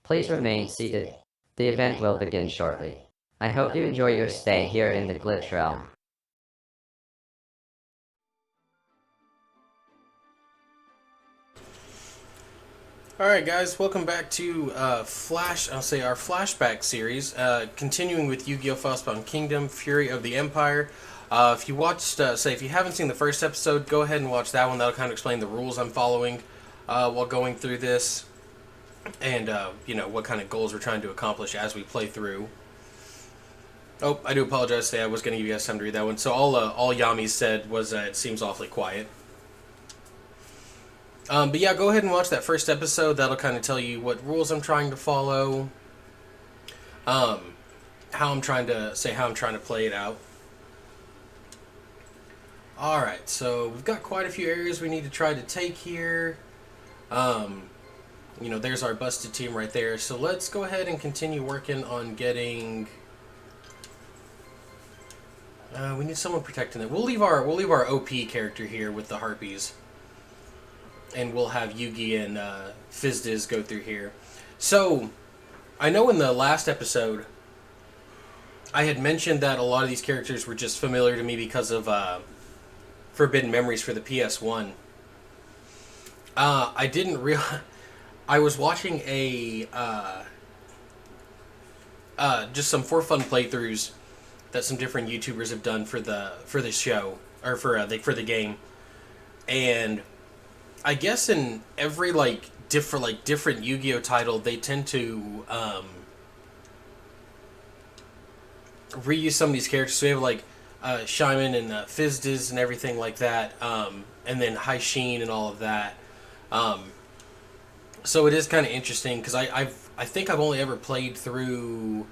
Please remain seated. The event will begin shortly. I hope you enjoy your stay here in the Glitch Realm. Alright guys, welcome back to our flashback series, continuing with Yu-Gi-Oh! Falsebound Kingdom, Fury of the Empire. If you watched, if you haven't seen the first episode, go ahead and watch that one. That'll kind of explain the rules I'm following while going through this, and, what kind of goals we're trying to accomplish as we play through. Oh, I do apologize, I was going to give you guys time to read that one. So all Yami said was it seems awfully quiet. But yeah, go ahead and watch that first episode. That'll kind of tell you what rules I'm trying to follow. How I'm trying to play it out. Alright, so we've got quite a few areas we need to try to take here. There's our busted team right there. So let's go ahead and continue working on getting... we need someone protecting it. We'll leave our OP character here with the Harpies. And we'll have Yugi and Fizdiz go through here. So, I know in the last episode, I had mentioned that a lot of these characters were just familiar to me because of Forbidden Memories for the PS1. I didn't realize... I was watching just some for fun playthroughs that some different YouTubers have done for the show, or for the game. And... I guess in every different Yu-Gi-Oh title, they tend to reuse some of these characters. So we have Shyman and Fizdiz and everything like that, and then Haishin and all of that. So it is kind of interesting because I think I've only ever played through.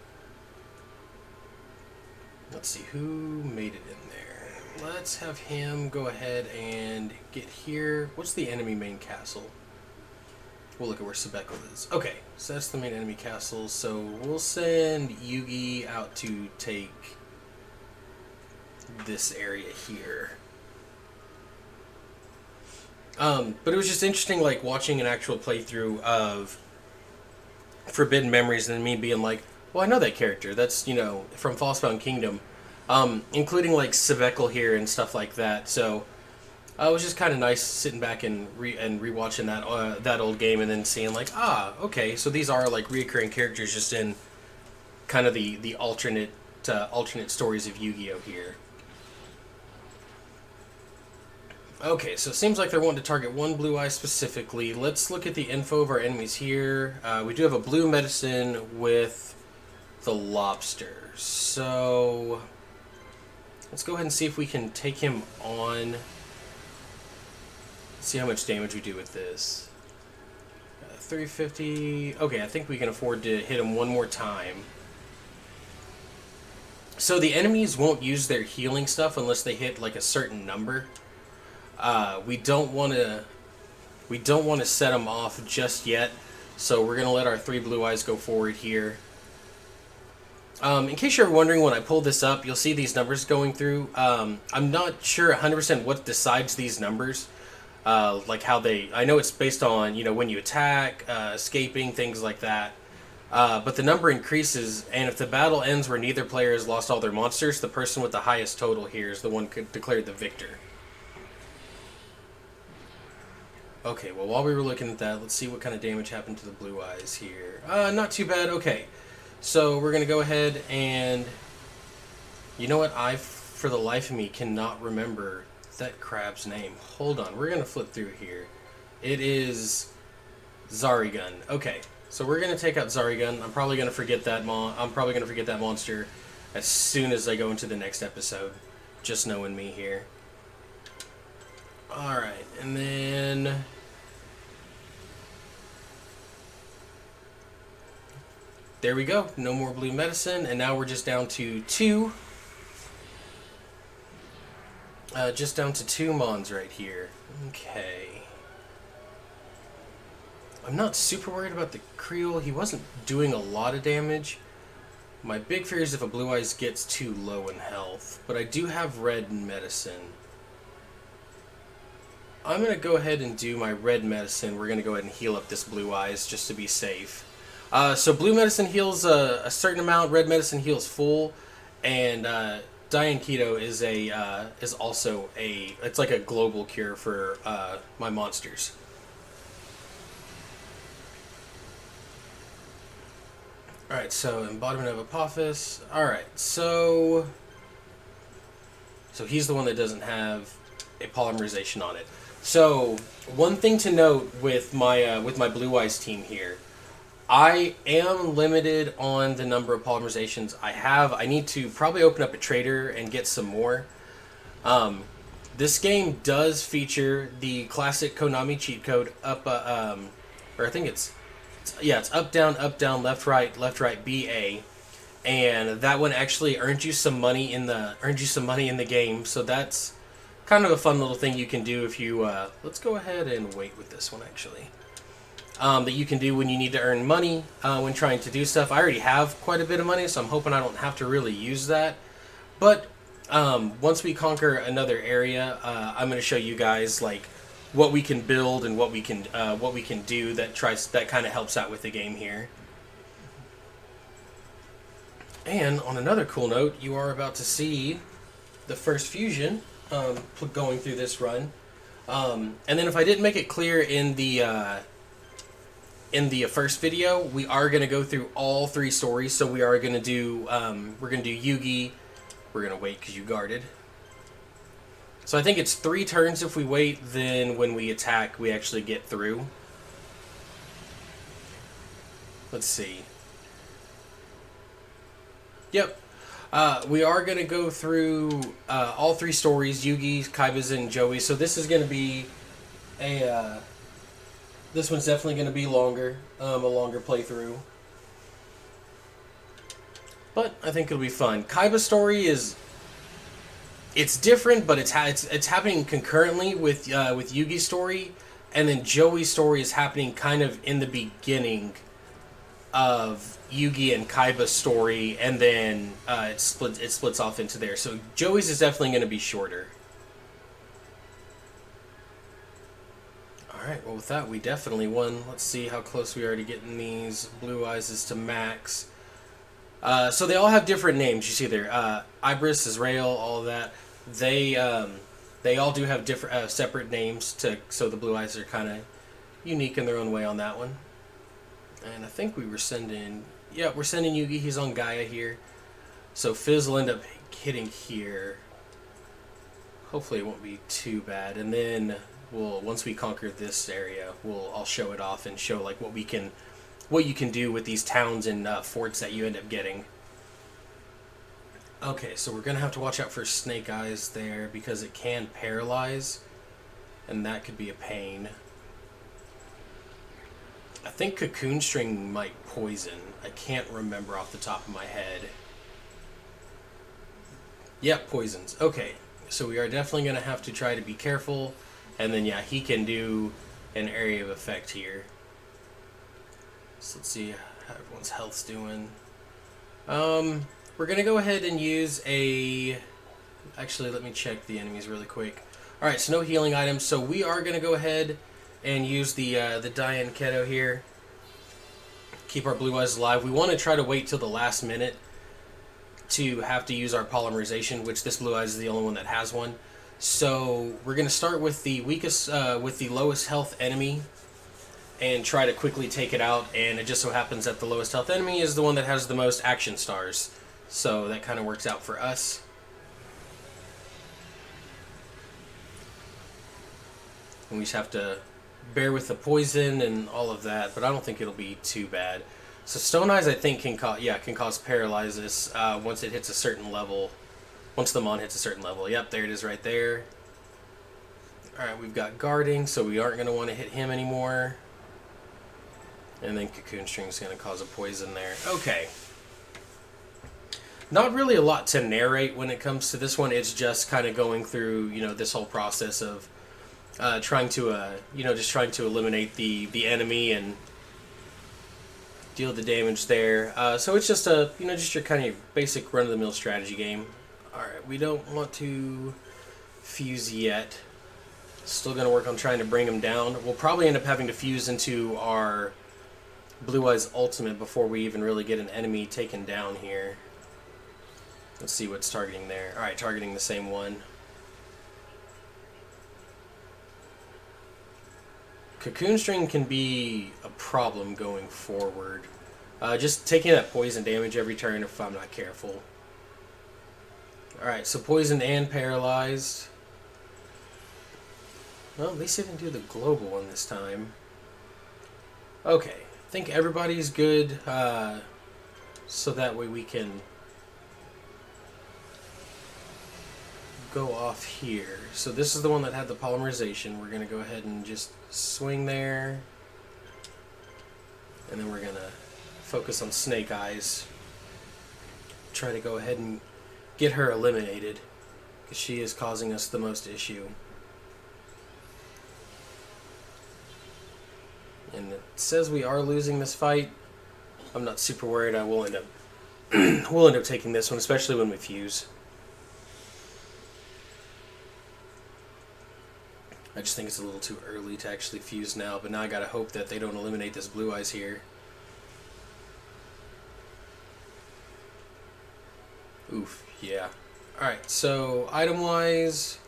Let's see who made it in there. Let's have him go ahead and get here. What's the enemy main castle? We'll look at where Sebekal is. Okay, so that's the main enemy castle. So we'll send Yugi out to take this area here. But it was just interesting, watching an actual playthrough of Forbidden Memories and me being like, well, I know that character. That's, from Falsebound Kingdom. Including Sebekal here and stuff like that. So it was just kind of nice sitting back and rewatching that old game and then seeing okay, so these are reoccurring characters just in kind of the alternate stories of Yu-Gi-Oh here. Okay, so it seems like they're wanting to target one blue eye specifically. Let's look at the info of our enemies here. We do have a blue medicine with the lobster. So let's go ahead and see if we can take him on. See how much damage we do with this. 350. Okay, I think we can afford to hit him one more time. So the enemies won't use their healing stuff unless they hit a certain number. We don't want to set them off just yet. So we're gonna let our 3 blue eyes go forward here. In case you're wondering, when I pull this up, you'll see these numbers going through. I'm not sure 100% what decides these numbers. How they... I know it's based on, when you attack, escaping, things like that. But the number increases, and if the battle ends where neither player has lost all their monsters, the person with the highest total here is the one declared the victor. Okay, well, while we were looking at that, let's see what kind of damage happened to the blue eyes here. Not too bad, okay. So we're going to go ahead and... You know what? I, for the life of me, cannot remember that crab's name. Hold on. We're going to flip through here. It is Zarigun. Okay. So we're going to take out Zarigun. I'm probably going to forget that monster as soon as I go into the next episode. Just knowing me here. Alright. And then... There we go. No more blue medicine. And now we're just down to 2. Just down to 2 mons right here. Okay. I'm not super worried about the Creole. He wasn't doing a lot of damage. My big fear is if a Blue Eyes gets too low in health. But I do have red medicine. I'm going to go ahead and do my red medicine. We're going to go ahead and heal up this Blue Eyes just to be safe. So blue medicine heals a certain amount. Red medicine heals full, and Diane Keto is also it's like a global cure for my monsters. All right, so embodiment of Apophis. All right, so he's the one that doesn't have a polymerization on it. So one thing to note with my Blue Eyes team here, I am limited on the number of polymerizations I have. I need to probably open up a trader and get some more. This game does feature the classic Konami cheat code up, or I think it's up down, left right BA, and that one actually earned you some money in the game. So that's kind of a fun little thing you can do if you let's go ahead and wait with this one actually. That you can do when you need to earn money when trying to do stuff. I already have quite a bit of money, so I'm hoping I don't have to really use that. But once we conquer another area, I'm going to show you guys like what we can build and what we can do that kind of helps out with the game here. And on another cool note, you are about to see the first fusion going through this run. And then if I didn't make it clear in the first video, we are going to go through all 3 stories. So we are going to do Yugi. We're going to wait because you guarded. So I think it's 3 turns if we wait, then when we attack, we actually get through. Let's see. Yep. We are going to go through all 3 stories, Yugi, Kaiba's, and Joey. So this is going to be this one's definitely going to be longer, a longer playthrough. But I think it'll be fun. Kaiba's story it's different, but it's happening concurrently with Yugi's story, and then Joey's story is happening kind of in the beginning of Yugi and Kaiba's story, and then it splits off into there. So Joey's is definitely going to be shorter. Alright, well with that we definitely won. Let's see how close we are to getting these Blue Eyes to max. So they all have different names, you see there. Ibris, Israel, all of that. They all do have different separate names, so the Blue Eyes are kind of unique in their own way on that one. And I think we're sending Yugi, he's on Gaia here. So Fizz will end up hitting here. Hopefully it won't be too bad. And then once we conquer this area, I'll show it off and show like what you can do with these towns and forts that you end up getting. Okay, so we're gonna have to watch out for Snake Eyes there because it can paralyze, and that could be a pain. I think Cocoon String might poison. I can't remember off the top of my head. Yep, poisons. Okay, so we are definitely gonna have to try to be careful. And then, yeah, he can do an area of effect here. So let's see how everyone's health's doing. We're going to go ahead and use a... Actually, let me check the enemies really quick. Alright, so no healing items. So we are going to go ahead and use the Diane Keto here. Keep our Blue Eyes alive. We want to try to wait till the last minute to have to use our polymerization, which this Blue Eyes is the only one that has one. So we're going to start with the lowest health enemy and try to quickly take it out, and it just so happens that the lowest health enemy is the one that has the most action stars. So that kind of works out for us. And we just have to bear with the poison and all of that, but I don't think it'll be too bad. So Stone Eyes I think can cause paralysis once it hits a certain level. Once the Mon hits a certain level. Yep, there it is right there. Alright, we've got guarding, so we aren't going to want to hit him anymore. And then Cocoon String is going to cause a poison there. Okay. Not really a lot to narrate when it comes to this one. It's just kind of going through, this whole process of trying to eliminate the enemy and deal the damage there. So it's just just your kind of basic run-of-the-mill strategy game. Alright, we don't want to fuse yet. Still going to work on trying to bring him down. We'll probably end up having to fuse into our Blue Eyes ultimate before we even really get an enemy taken down here. Let's see what's targeting there. Alright, targeting the same one. Cocoon String can be a problem going forward. Just taking that poison damage every turn if I'm not careful. Alright, so poisoned and paralyzed. Well, at least I didn't do the global one this time. Okay, I think everybody's good, so that way we can go off here. So this is the one that had the polymerization. We're going to go ahead and just swing there. And then we're going to focus on Snake Eyes. Try to go ahead and get her eliminated, because she is causing us the most issue. And it says we are losing this fight. I'm not super worried. I will end up we'll end up taking this one, especially when we fuse. I just think it's a little too early to actually fuse now, but now I gotta hope that they don't eliminate this Blue Eyes here. Oof, yeah. Alright, so item-wise...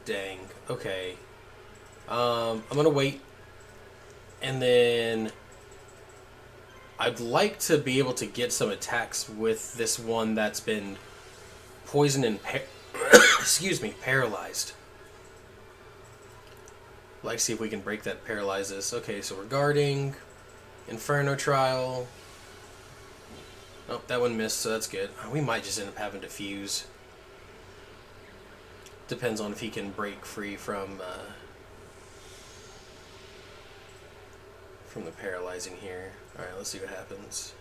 dang. Okay. I'm gonna wait. And then... I'd like to be able to get some attacks with this one that's been poisoned and excuse me, paralyzed. Like to see if we can break that paralysis. Okay, so we're guarding. Inferno Trial. Oh, that one missed, so that's good. We might just end up having to fuse. Depends on if he can break free from the paralyzing here. Alright, let's see what happens.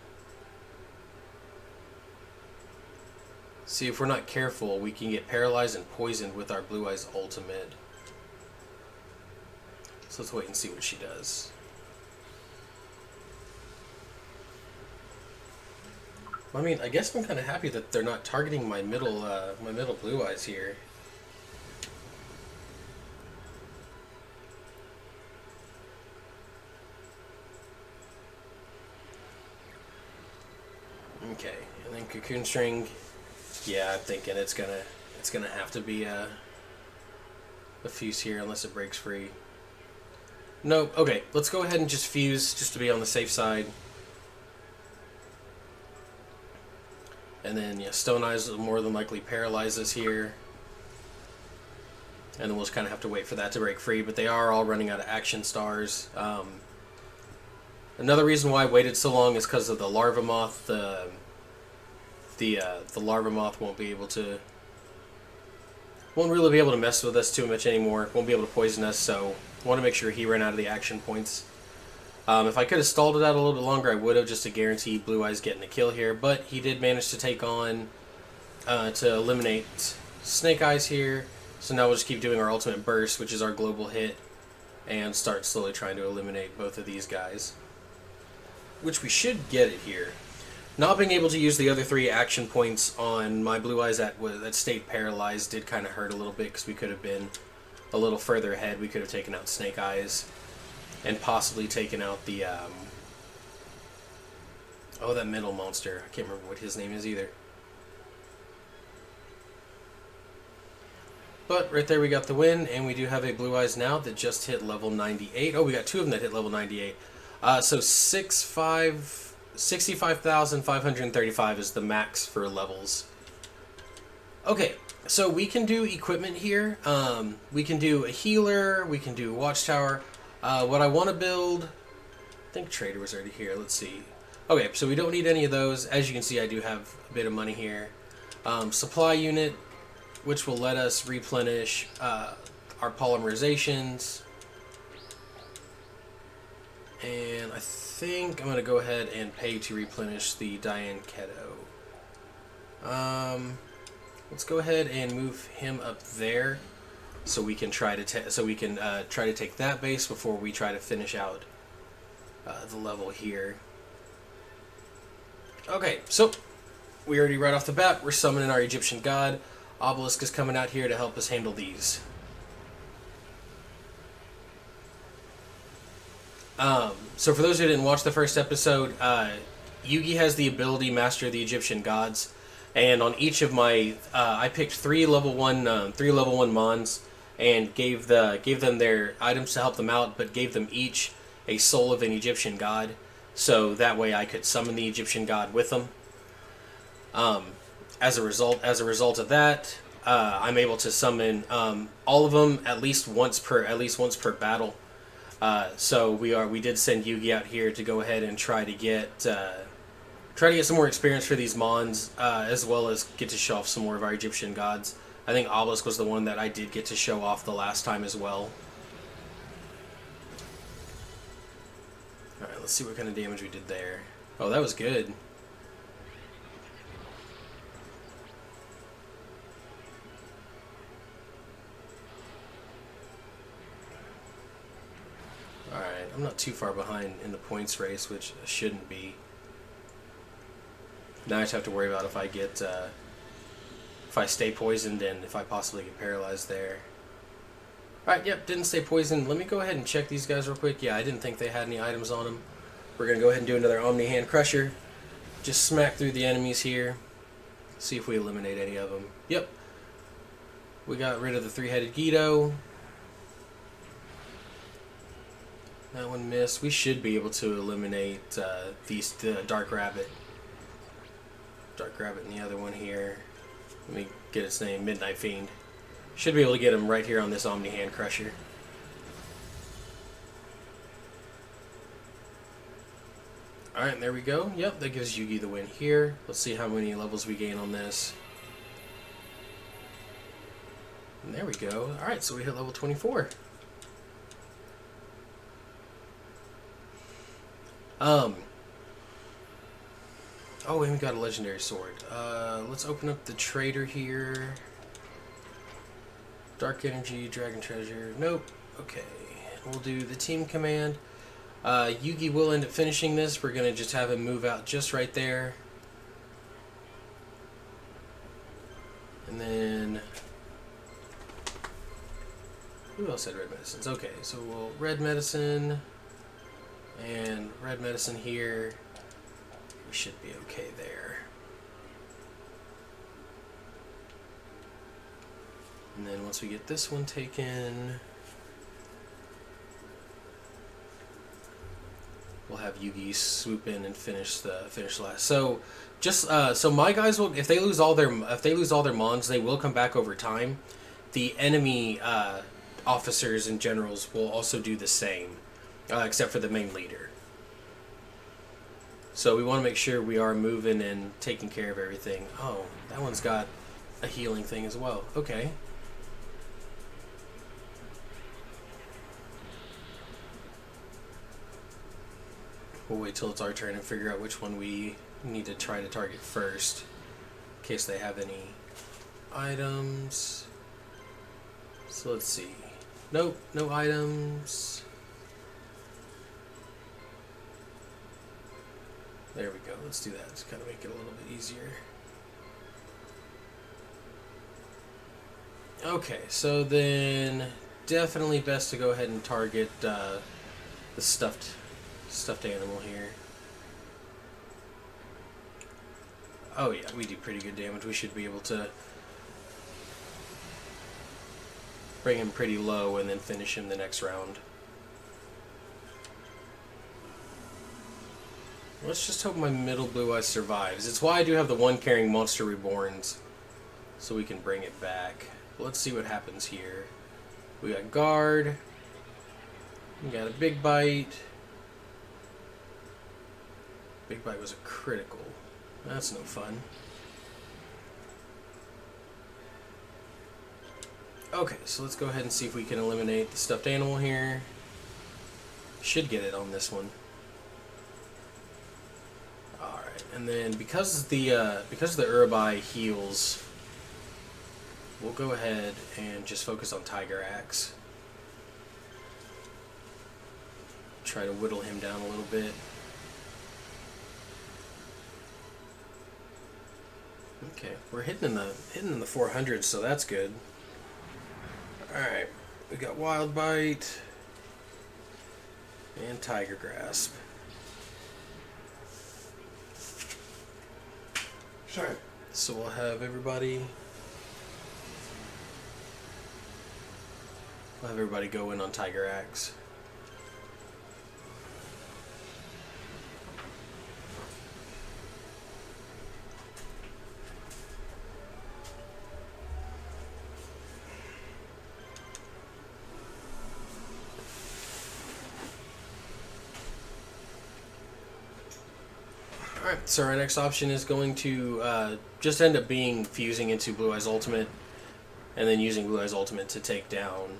See, if we're not careful, we can get paralyzed and poisoned with our Blue Eyes ultimate. So let's wait and see what she does. I mean, I guess I'm kind of happy that they're not targeting my middle Blue Eyes here. Okay, and then Cocoon String. Yeah, I'm thinking it's gonna have to be a fuse here unless it breaks free. Nope. Okay, let's go ahead and just fuse just to be on the safe side. And then yeah, Stone Eyes will more than likely paralyze us here. And then we'll just kind of have to wait for that to break free. But they are all running out of action stars. Another reason why I waited so long is because of the Larva Moth. The Larva Moth won't really be able to mess with us too much anymore. Won't be able to poison us, so I want to make sure he ran out of the action points. If I could have stalled it out a little bit longer, I would have, just to guarantee Blue Eyes getting a kill here. But he did manage to take on, to eliminate Snake Eyes here. So now we'll just keep doing our ultimate burst, which is our global hit, and start slowly trying to eliminate both of these guys. Which we should get it here. Not being able to use the other 3 action points on my Blue Eyes that stayed paralyzed did kind of hurt a little bit, because we could have been a little further ahead. We could have taken out Snake Eyes and possibly taken out the oh, that middle monster. I can't remember what his name is either. But right there we got the win, and we do have a Blue Eyes now that just hit level 98. Oh, we got 2 of them that hit level 98. So 65,535 is the max for levels. Okay, so we can do equipment here. We can do a healer. We can do a watchtower. What I want to build... I think trader was already here. Let's see. Okay, so we don't need any of those. As you can see, I do have a bit of money here. Supply unit, which will let us replenish our polymerizations. And I think I'm going to go ahead and pay to replenish the Diane Keto. Let's go ahead and move him up there, so we can try to take that base before we try to finish out the level here. Okay, so we already right off the bat we're summoning our Egyptian god. Obelisk is coming out here to help us handle these. So for those who didn't watch the first episode, Yugi has the ability Master of the Egyptian Gods, and on each of my, I picked three level one Mons, and gave them their items to help them out, but gave them each a soul of an Egyptian god, so that way I could summon the Egyptian god with them. As a result of that, I'm able to summon all of them at least once per battle. So we did send Yugi out here to go ahead and try to get some more experience for these Mons, as well as get to show off some more of our Egyptian gods. I think Obelisk was the one that I did get to show off the last time as well. Alright, let's see what kind of damage we did there. Oh, that was good. Alright, I'm not too far behind in the points race, which I shouldn't be. Now I just have to worry about if I get, if I stay poisoned and if I possibly get paralyzed there. Alright, yep, didn't stay poisoned. Let me go ahead and check these guys real quick. Yeah, I didn't think they had any items on them. We're going to go ahead and do another Omni Hand Crusher. Just smack through the enemies here. See if we eliminate any of them. Yep. We got rid of the three-headed Guido. That one missed. We should be able to eliminate the Dark Rabbit. Dark Rabbit and the other one here. Let me get its name, Midnight Fiend. Should be able to get him right here on this Omni Hand Crusher. Alright, there we go. Yep, that gives Yugi the win here. Let's see how many levels we gain on this. And there we go. Alright, so we hit level 24. Oh, and we got a legendary sword. Let's open up the trader here. Dark Energy, Dragon Treasure. Nope. Okay. We'll do the team command. Yugi will end up finishing this. We're going to just have him move out just right there. And then... who else had red medicines? Okay, so we'll red medicine and red medicine here. We should be okay there. And then once we get this one taken, we'll have Yugi swoop in and finish last. So just so my guys will, if they lose all their mons, they will come back over time. The enemy officers and generals will also do the same, except for the main leader. So we want to make sure we are moving and taking care of everything. Oh, that one's got a healing thing as well. Okay. We'll wait till it's our turn and figure out which one we need to try to target first, in case they have any items. So let's see. Nope, no items. There we go. Let's do that to kind of make it a little bit easier. Okay, so then definitely best to go ahead and target the stuffed animal here. Oh yeah, we do pretty good damage. We should be able to bring him pretty low and then finish him the next round. Let's just hope my middle blue eye survives. It's why I do have the one carrying Monster Reborns, so we can bring it back. Let's see what happens here. We got guard. We got a big bite. Big bite was a critical. That's no fun. Okay, so let's go ahead and see if we can eliminate the stuffed animal here. Should get it on this one. Alright, and then because the Urabai heals, we'll go ahead and just focus on Tiger Axe. Try to whittle him down a little bit. Okay, we're hitting in the 400s, so that's good. All right, we got Wild Bite and Tiger Grasp. All right, so we'll have everybody. We'll have everybody go in on Tiger Axe. Alright, so our next option is going to just end up being fusing into Blue Eyes Ultimate and then using Blue Eyes Ultimate to take down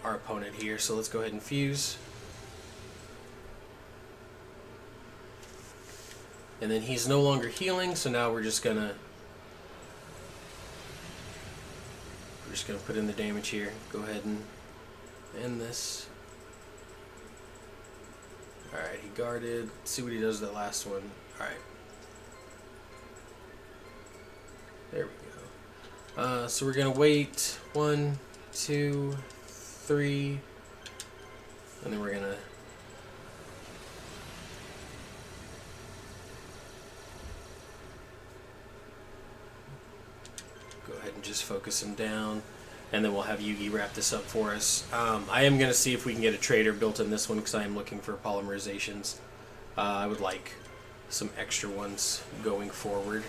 our opponent here. So let's go ahead and fuse. And then he's no longer healing, so now we're just gonna put in the damage here. Go ahead and end this. Alright, he guarded. Let's see what he does with that last one. Alright. There we go. So we're going to wait 1, 2, 3. And then we're going to... go ahead and just focus him down. And then we'll have Yugi wrap this up for us. I am going to see if we can get a trader built in this one because I am looking for polymerizations. I would like some extra ones going forward.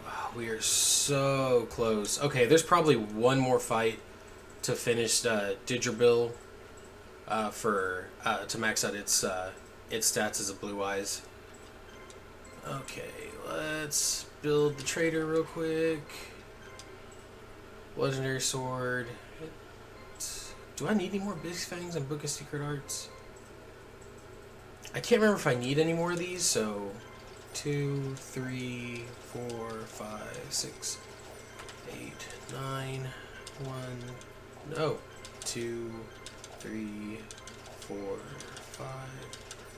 Wow, we are so close. Okay, there's probably one more fight to finish Didgerbell. To max out its stats as a Blue Eyes. Okay, let's build the trader real quick. Legendary sword. Do I need any more Big Fangs and Book of Secret Arts? I can't remember if I need any more of these. So 2, 3, 4, 5, 6, 8, 9, 1. No, 2, 3, 4, 5,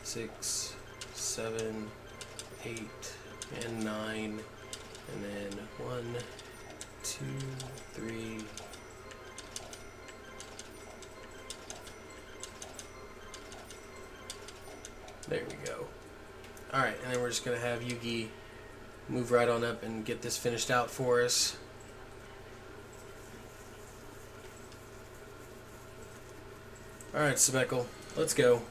6, 7, 8, and 9, and then 1, 2, 3. There we go. Alright, and then we're just going to have Yugi move right on up and get this finished out for us. Alright, Speckle, let's go.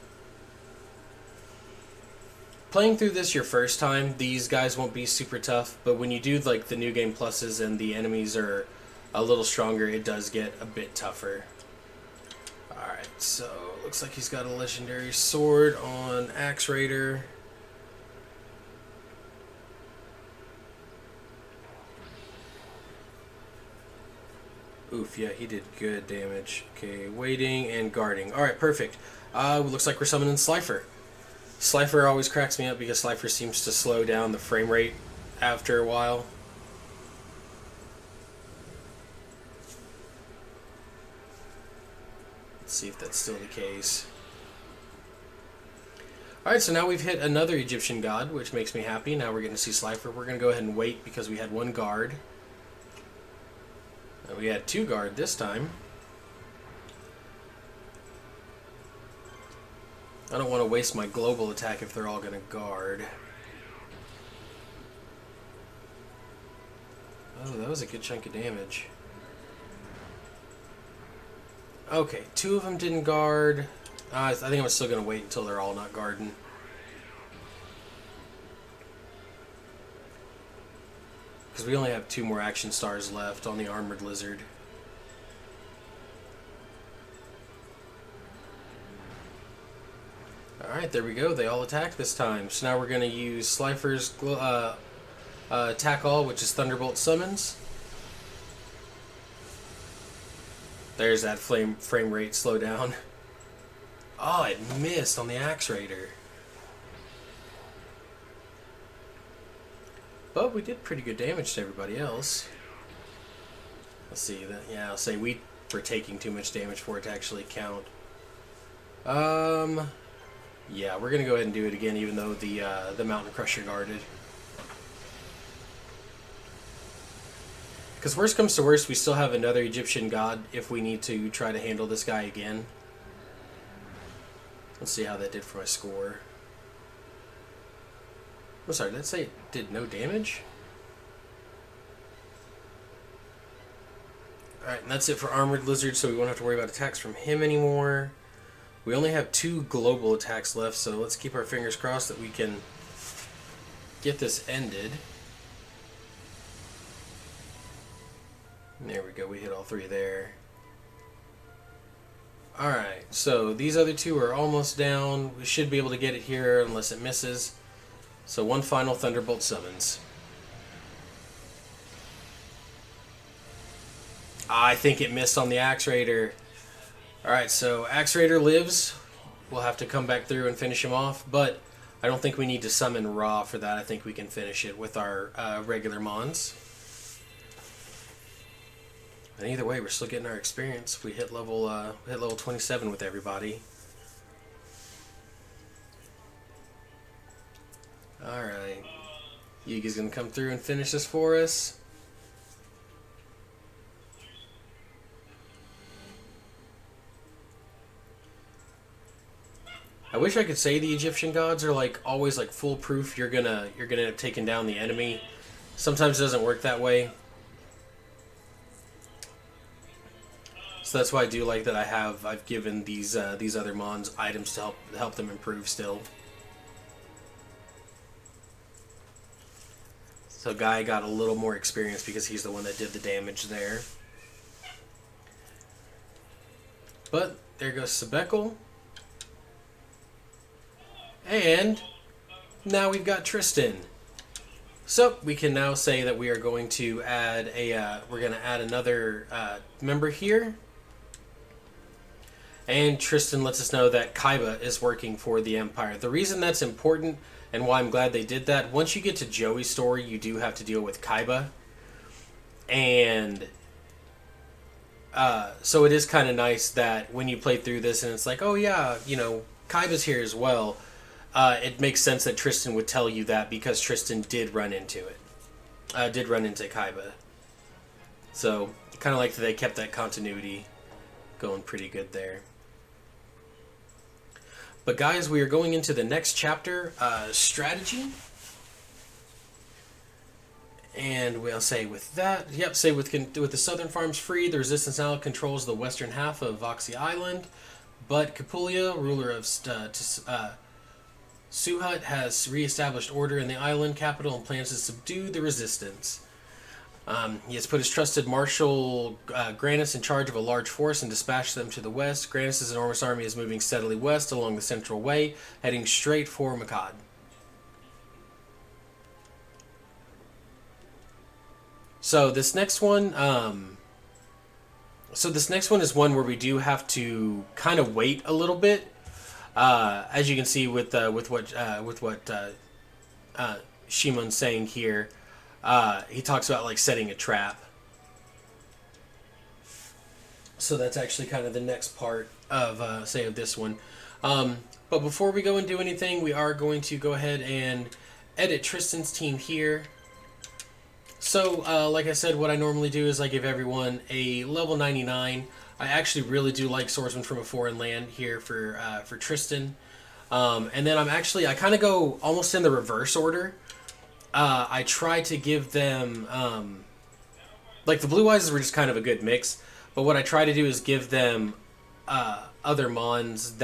Playing through this your first time, these guys won't be super tough, but when you do like the new game pluses and the enemies are a little stronger, it does get a bit tougher. Alright, so looks like he's got a legendary sword on Axe Raider. Oof, yeah, he did good damage. Okay, waiting and guarding. Alright, perfect. Looks like we're summoning Slifer. Slifer always cracks me up because Slifer seems to slow down the frame rate after a while. Let's see if that's still the case. Alright, so now we've hit another Egyptian god, which makes me happy. Now we're getting to see Slifer. We're going to go ahead and wait because we had one guard. We had 2 guard this time. I don't want to waste my global attack if they're all going to guard. Oh, that was a good chunk of damage. Okay, 2 of them didn't guard. I think I'm still going to wait until they're all not guarding. Because we only have 2 more action stars left on the Armored Lizard. Alright, there we go. They all attack this time. So now we're going to use Slifer's Attack All, which is Thunderbolt Summons. There's that frame rate slowdown. Oh, it missed on the Axe Raider. But we did pretty good damage to everybody else. Let's see that. Yeah, I'll say we were taking too much damage for it to actually count. Yeah, we're gonna go ahead and do it again, even though the Mountain Crusher guarded. Because worst comes to worst, we still have another Egyptian god if we need to try to handle this guy again. Let's see how that did for my score. I'm sorry, did that say it did no damage? Alright, and that's it for Armored Lizard, so we won't have to worry about attacks from him anymore. We only have 2 global attacks left, so let's keep our fingers crossed that we can get this ended. There we go, we hit all 3 there. Alright, so these other 2 are almost down. We should be able to get it here unless it misses. So one final Thunderbolt summons. I think it missed on the Axe Raider. Alright, so Axe Raider lives. We'll have to come back through and finish him off, but I don't think we need to summon Ra for that. I think we can finish it with our regular Mons. And either way, we're still getting our experience. We hit level 27 with everybody. Alright. Yugi's gonna come through and finish this for us. I wish I could say the Egyptian gods are like always like foolproof. You're gonna end up taking down the enemy. Sometimes it doesn't work that way. So that's why I do like that I've given these other Mons items to help them improve still. So Guy got a little more experience because he's the one that did the damage there. But there goes Sebekel. And now we've got Tristan. So we can now say that we are going to add another member here. And Tristan lets us know that Kaiba is working for the Empire. The reason that's important and why I'm glad they did that, once you get to Joey's story, you do have to deal with Kaiba. And so it is kind of nice that when you play through this and it's like, oh yeah, you know, Kaiba's here as well. It makes sense that Tristan would tell you that because Tristan did run into it. Did run into Kaiba. So, kind of like that they kept that continuity going pretty good there. But guys, we are going into the next chapter, strategy. And we'll say with that, yep, say with the southern farms free, the resistance now controls the western half of Voxy Island. But Capulia, ruler of Suhut, has re-established order in the island capital and plans to subdue the resistance. He has put his trusted Marshal Granis in charge of a large force and dispatched them to the west. Granis' enormous army is moving steadily west along the Central Way, heading straight for Makad. So this next one, is one where we do have to kind of wait a little bit. As you can see with what Shimon's saying here. He talks about like setting a trap. So that's actually kind of the next part of of this one. But before we go and do anything, we are going to go ahead and edit Tristan's team here. So like I said, what I normally do is I give everyone a level 99. I actually really do like Swordsman from a Foreign Land here for Tristan. And then I kind of go almost in the reverse order. I try to give them, like the Blue Eyes were just kind of a good mix, but what I try to do is give them other mons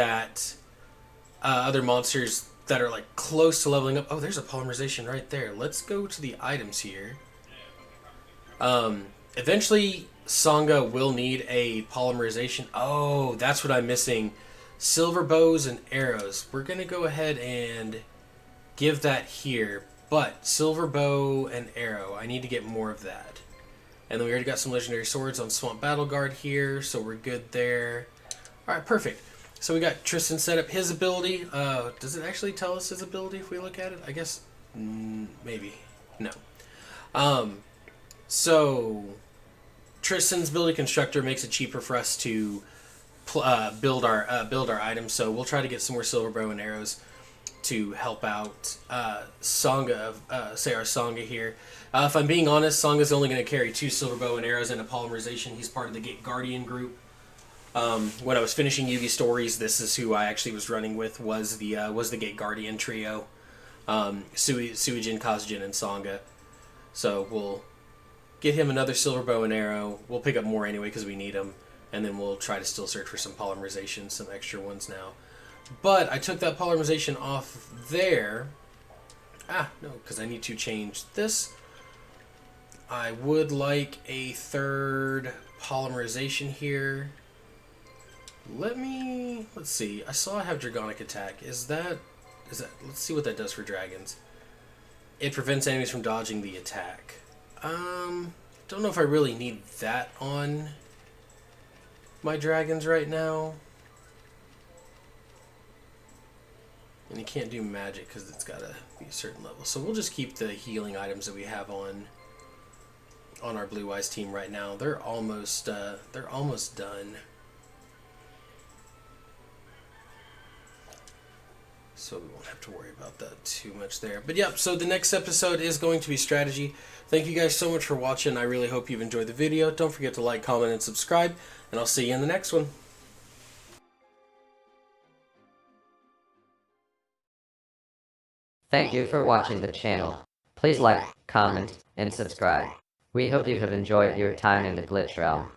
other monsters that are like close to leveling up. Oh, there's a polymerization right there. Let's go to the items here. Eventually, Sangha will need a polymerization. Oh, that's what I'm missing. Silver bows and arrows. We're going to go ahead and give that here. But silver bow and arrow, I need to get more of that. And then we already got some legendary swords on Swamp Battle Guard here, so we're good there. Alright, perfect. So we got Tristan set up his ability. Does it actually tell us his ability if we look at it? I guess, maybe. No. So, Tristan's Build a Constructor makes it cheaper for us to build our items, so we'll try to get some more silver bow and arrows to help out Sangha, say our Sangha here. If I'm being honest, Sanga's only going to carry 2 silver bow and arrows and a polymerization. He's part of the Gate Guardian group. When I was finishing Yugi stories, this is who I actually was running with, was the Gate Guardian trio, Suijin, Kazujin, and Sangha. So we'll get him another silver bow and arrow. We'll pick up more anyway because we need them, and then we'll try to still search for some polymerization, some extra ones now. But I took that polymerization off there. No, because I need to change this. I would like a 3rd polymerization here. Let's see. I saw I have Dragonic Attack. Is that, let's see what that does for dragons. It prevents enemies from dodging the attack. Don't know if I really need that on my dragons right now. And you can't do magic because it's got to be a certain level. So we'll just keep the healing items that we have on our Blue Eyes team right now. They're almost done. So we won't have to worry about that too much there. But yeah, so the next episode is going to be strategy. Thank you guys so much for watching. I really hope you've enjoyed the video. Don't forget to like, comment, and subscribe. And I'll see you in the next one. Thank you for watching the channel. Please like, comment, and subscribe. We hope you have enjoyed your time in the Glitch Realm.